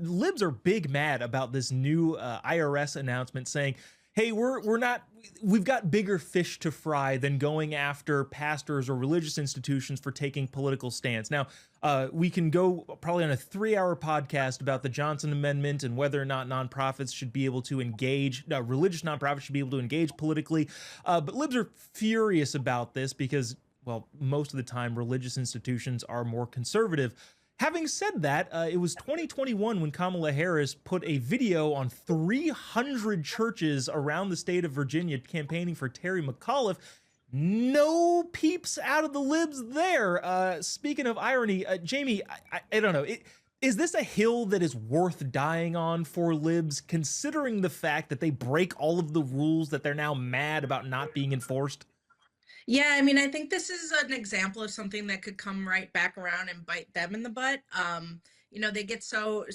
libs are big mad about this new IRS announcement saying, "Hey, we're not. We've got bigger fish to fry than going after pastors or religious institutions for taking political stance." Now, we can go probably on a 3-hour podcast about the Johnson Amendment and whether or not nonprofits should be able to engage, religious nonprofits should be able to engage politically. But libs are furious about this because, well, most of the time, religious institutions are more conservative. Having said that, it was 2021 when Kamala Harris put a video on 300 churches around the state of Virginia campaigning for Terry McAuliffe. No peeps out of the libs there. Speaking of irony, Jamie, I don't know. Is this a hill that is worth dying on for libs, considering the fact that they break all of the rules that they're now mad about not being enforced? Yeah, I mean, I think this is an example of something that could come right back around and bite them in the butt. They get so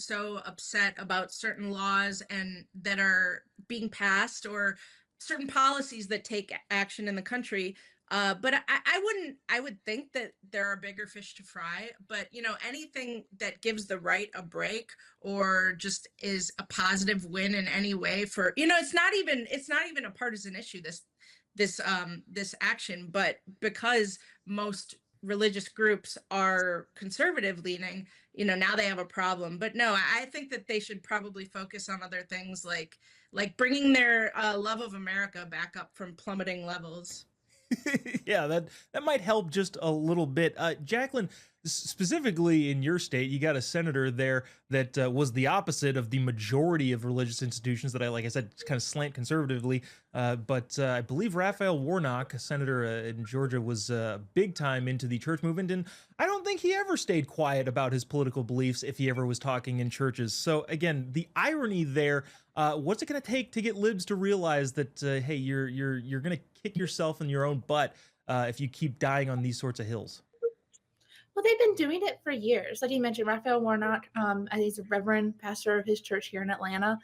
upset about certain laws and that are being passed or certain policies that take action in the country. But I would think that there are bigger fish to fry. But anything that gives the right a break or just is a positive win in any way for it's not even a partisan issue. This action, but because most religious groups are conservative leaning, now they have a problem. But no, I think that they should probably focus on other things like bringing their love of America back up from plummeting levels. Yeah, that might help just a little bit. Jacqueline, specifically in your state, you got a senator there that was the opposite of the majority of religious institutions that like I said, kind of slant conservatively. But I believe Raphael Warnock, a senator in Georgia, was big time into the church movement, and I don't think he ever stayed quiet about his political beliefs if he ever was talking in churches. So again, the irony there. What's it going to take to get libs to realize that hey, you're going to kick yourself in your own butt if you keep dying on these sorts of hills? Well, they've been doing it for years. Like you mentioned, Raphael Warnock, he's a reverend pastor of his church here in Atlanta,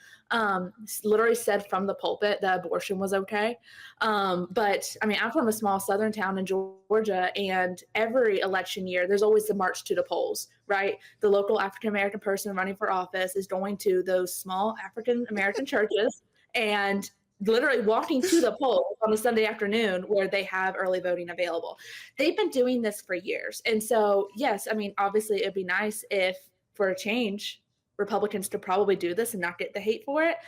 literally said from the pulpit that abortion was okay. But I mean, I'm from a small southern town in Georgia, and every election year, there's always the march to the polls, right? The local African-American person running for office is going to those small African-American churches and literally walking to the polls on a Sunday afternoon where they have early voting available. They've been doing this for years. And so, yes, I mean, obviously it'd be nice if for a change, Republicans to probably do this and not get the hate for it.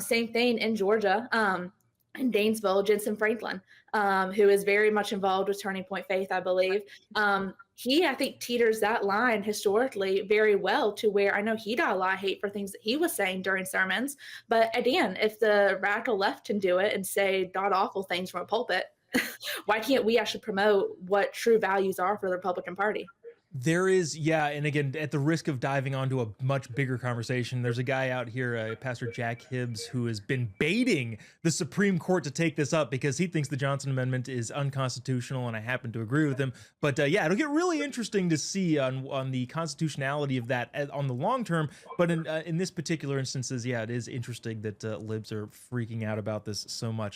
Same thing in Georgia. In Danesville, Jensen Franklin, who is very much involved with Turning Point Faith, I believe. He, I think, teeters that line historically very well to where I know he got a lot of hate for things that he was saying during sermons. But again, if the radical left can do it and say god awful things from a pulpit, why can't we actually promote what true values are for the Republican Party? There is, yeah, and again, at the risk of diving onto a much bigger conversation, there's a guy out here, Pastor Jack Hibbs, who has been baiting the Supreme Court to take this up because he thinks the Johnson Amendment is unconstitutional, and I happen to agree with him. But yeah, it'll get really interesting to see on the constitutionality of that on the long term. But in this particular instances, yeah, it is interesting that libs are freaking out about this so much.